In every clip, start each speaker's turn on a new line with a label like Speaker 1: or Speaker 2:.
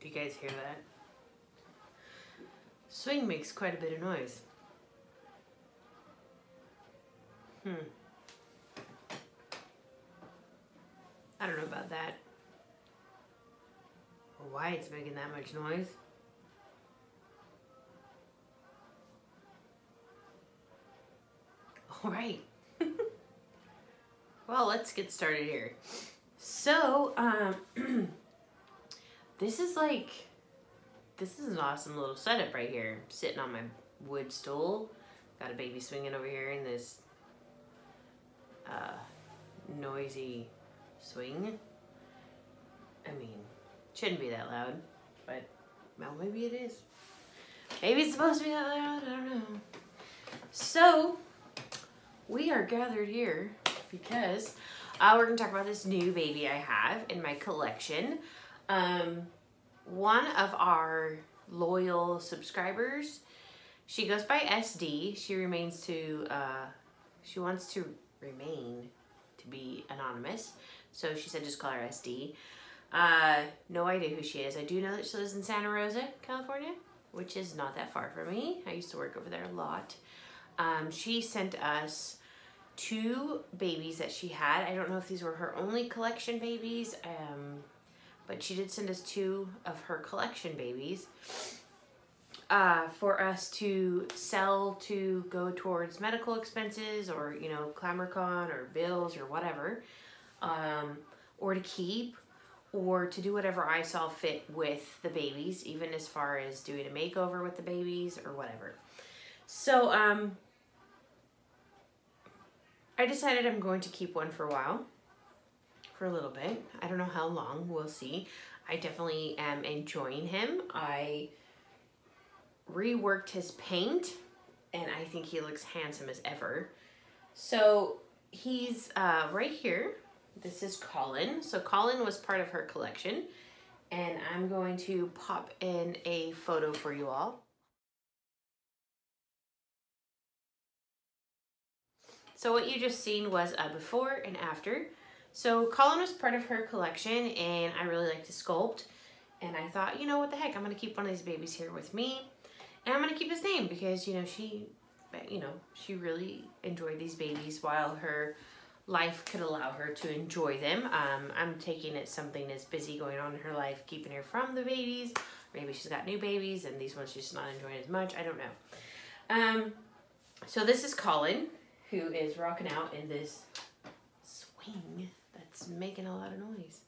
Speaker 1: Do you guys hear that? Swing makes quite a bit of noise. I don't know about that. Or why it's making that much noise. All right. Well, let's get started here. So, this is an awesome little setup right here. I'm sitting on my wood stool. Got a baby swinging over here in this noisy swing. I mean, shouldn't be that loud, but well, maybe it is. Maybe it's supposed to be that loud, I don't know. So, we are gathered here because we're gonna talk about this new baby I have in my collection. One of our loyal subscribers, she goes by SD. She wants to remain to be anonymous. So she said just call her SD. No idea who she is. I do know that she lives in Santa Rosa, California, which is not that far from me. I used to work over there a lot. She sent us 2 babies that she had. I don't know if these were her only collection babies, but she did send us 2 of her collection babies for us to sell to go towards medical expenses or, you know, ClamorCon or bills or whatever, or to keep or to do whatever I saw fit with the babies, even as far as doing a makeover with the babies or whatever. So, I decided I'm going to keep one for a while, for a little bit. I don't know how long, we'll see. I definitely am enjoying him. I reworked his paint and I think he looks handsome as ever. So he's right here. This is Colin. So Colin was part of her collection and I'm going to pop in a photo for you all. So what you just seen was a before and after. So Colin was part of her collection and I really like to sculpt. And I thought, you know, what the heck, I'm gonna keep one of these babies here with me. And I'm gonna keep his name because, you know, she really enjoyed these babies while her life could allow her to enjoy them. I'm taking it something that's busy going on in her life, keeping her from the babies. Maybe she's got new babies and these ones she's not enjoying as much, I don't know. So this is Colin, who is rocking out in this swing that's making a lot of noise.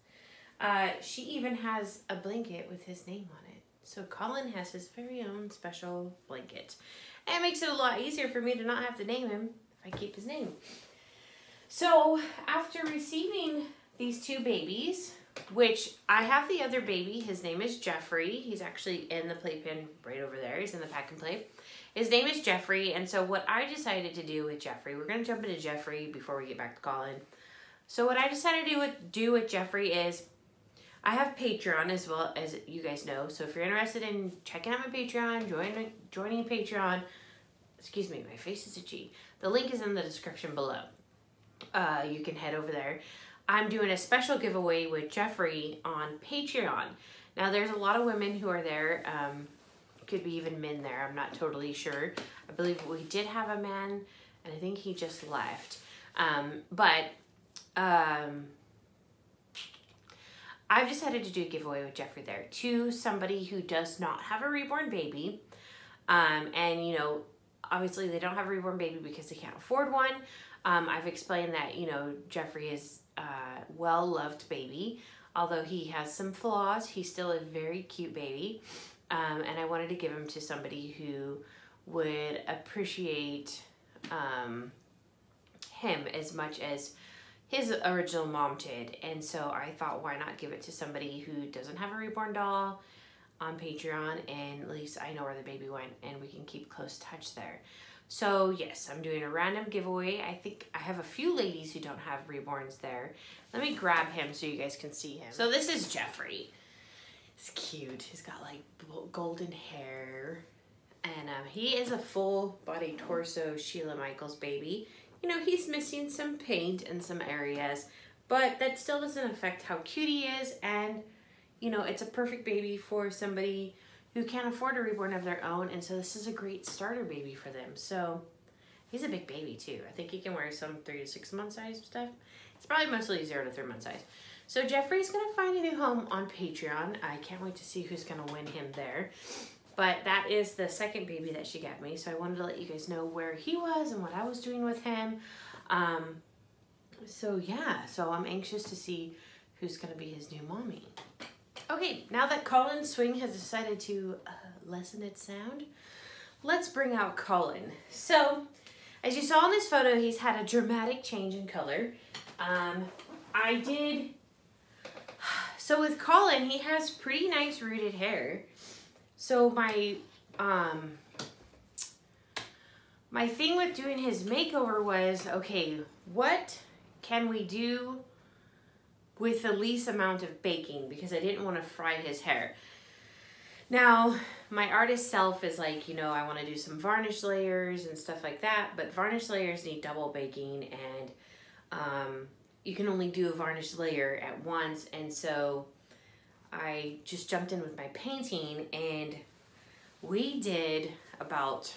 Speaker 1: She even has a blanket with his name on it. So Colin has his very own special blanket. And it makes it a lot easier for me to not have to name him if I keep his name. So after receiving these 2 babies, which I have the other baby, his name is Jeffrey. He's actually in the playpen right over there. He's in the pack and play. His name is Jeffrey, and so what I decided to do with Jeffrey, we're going to jump into Jeffrey before we get back to Colin. So what I decided to do with Jeffrey is, I have Patreon as well, as you guys know. So if you're interested in checking out my Patreon, joining Patreon, excuse me, my face is itchy. The link is in the description below. You can head over there. I'm doing a special giveaway with Jeffrey on Patreon. Now there's a lot of women who are there. Could be even men there, I'm not totally sure. I believe we did have a man and I think he just left. I've decided to do a giveaway with Jeffrey there to somebody who does not have a reborn baby. And you know, obviously they don't have a reborn baby because they can't afford one. I've explained that, you know, Jeffrey is a well-loved baby. Although he has some flaws, he's still a very cute baby. And I wanted to give him to somebody who would appreciate him as much as his original mom did. And so I thought, why not give it to somebody who doesn't have a reborn doll on Patreon, and at least I know where the baby went and we can keep close touch there. So yes, I'm doing a random giveaway. I think I have a few ladies who don't have reborns there. Let me grab him so you guys can see him. So this is Jeffrey. He's cute. He's got like golden hair. And he is a full body torso Sheila Michaels baby. You know, he's missing some paint in some areas, but that still doesn't affect how cute he is. And, you know, it's a perfect baby for somebody who can't afford a reborn of their own. And so this is a great starter baby for them. So he's a big baby too. I think he can wear some 3 to 6 month size stuff. It's probably mostly 0 to 3 month size. So Jeffrey's gonna find a new home on Patreon. I can't wait to see who's gonna win him there. But that is the second baby that she got me. So I wanted to let you guys know where he was and what I was doing with him. So yeah, so I'm anxious to see who's gonna be his new mommy. Okay, now that Colin's swing has decided to lessen its sound, let's bring out Colin. So, as you saw in this photo, he's had a dramatic change in color. So with Colin, he has pretty nice rooted hair. So my thing with doing his makeover was, okay, what can we do with the least amount of baking, because I didn't want to fry his hair. Now, my artist self is like, you know, I want to do some varnish layers and stuff like that, but varnish layers need double baking, and you can only do a varnish layer at once. And so I just jumped in with my painting, and we did about,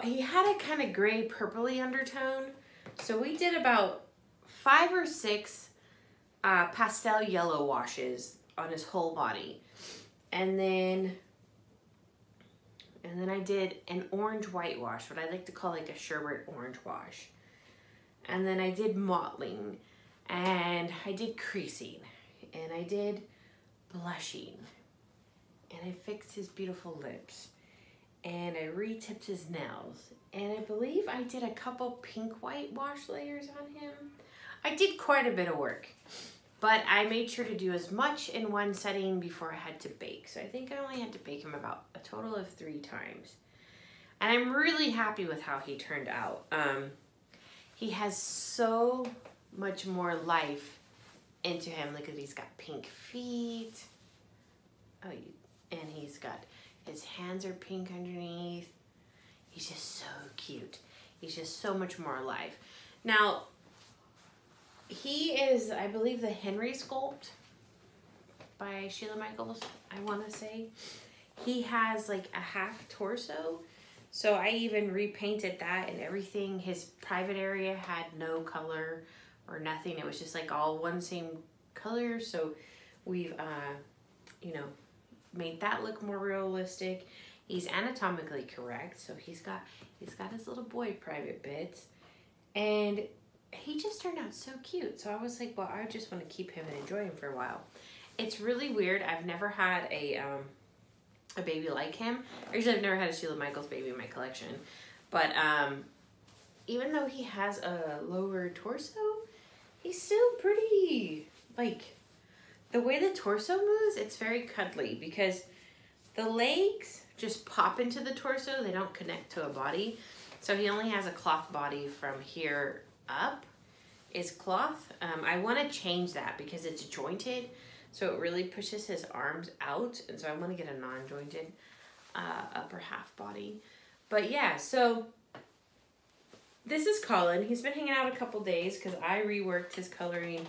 Speaker 1: he had a kind of gray purpley undertone, so we did about 5 or 6 pastel yellow washes on his whole body. And then I did an orange whitewash, what I like to call like a sherbet orange wash. And then I did mottling, and I did creasing, and I did blushing, and I fixed his beautiful lips, and I re-tipped his nails, and I believe I did a couple pink whitewash layers on him. I did quite a bit of work, but I made sure to do as much in one setting before I had to bake. So I think I only had to bake him about a total of 3 times. And I'm really happy with how he turned out. He has so much more life into him. Look at, he's got pink feet. Oh, and he's got, his hands are pink underneath. He's just so cute. He's just so much more alive. Now, he is, I believe, the Henry sculpt by Sheila Michaels, I want to say. He has like a half torso. So I even repainted that and everything. His private area had no color or nothing. It was just like all one same color. So we've, you know, made that look more realistic. He's anatomically correct. So he's got his little boy private bits. And he just turned out so cute. So I was like, well, I just want to keep him and enjoy him for a while. It's really weird. I've never had a baby like him. Actually, I've never had a Sheila Michaels baby in my collection. But even though he has a lower torso, he's still pretty, like, the way the torso moves, it's very cuddly, because the legs just pop into the torso. They don't connect to a body. So he only has a cloth body from here up is cloth. I want to change that because it's jointed, so it really pushes his arms out, and so I want to get a non-jointed upper half body. But yeah, so this is Colin. He's been hanging out a couple days because I reworked his coloring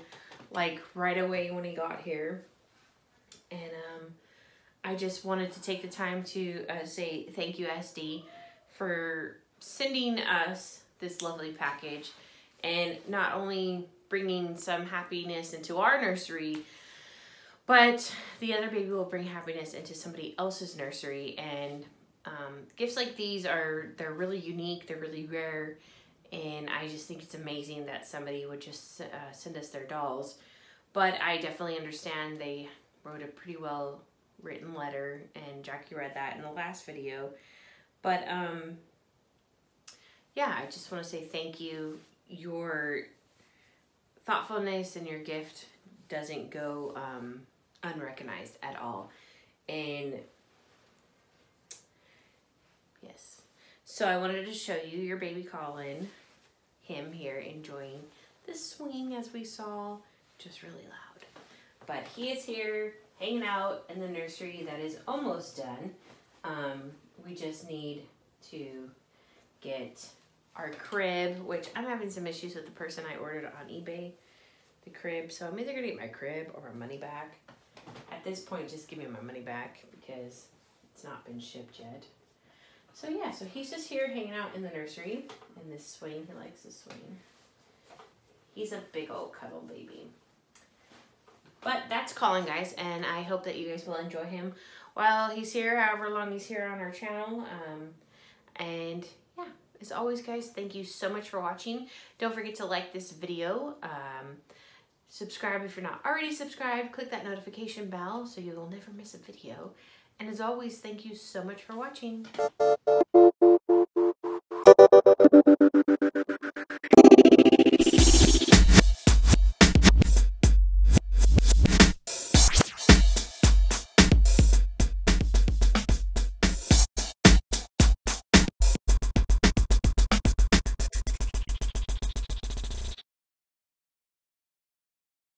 Speaker 1: like right away when he got here, and I just wanted to take the time to say thank you, SD, for sending us this lovely package, and not only bringing some happiness into our nursery, but the other baby will bring happiness into somebody else's nursery. And gifts like these they're really unique, they're really rare, and I just think it's amazing that somebody would just send us their dolls. But I definitely understand they wrote a pretty well written letter, and Jackie read that in the last video. But yeah, I just want to say thank you. Your thoughtfulness and your gift doesn't go unrecognized at all. And yes, so I wanted to show you your baby Colin, him here enjoying the swing, as we saw, just really loud. But he is here hanging out in the nursery that is almost done. We just need to get our crib, which I'm having some issues with the person I ordered on eBay. the crib. So I'm either gonna get my crib or my money back. At this point, just give me my money back because it's not been shipped yet. So yeah, so he's just here hanging out in the nursery in this swing. He likes this swing. He's a big old cuddle baby. But that's Colin, guys, and I hope that you guys will enjoy him while he's here, however long he's here on our channel. And yeah, as always, guys, thank you so much for watching. Don't forget to like this video. Subscribe if you're not already subscribed. Click that notification bell so you'll never miss a video. And as always, thank you so much for watching.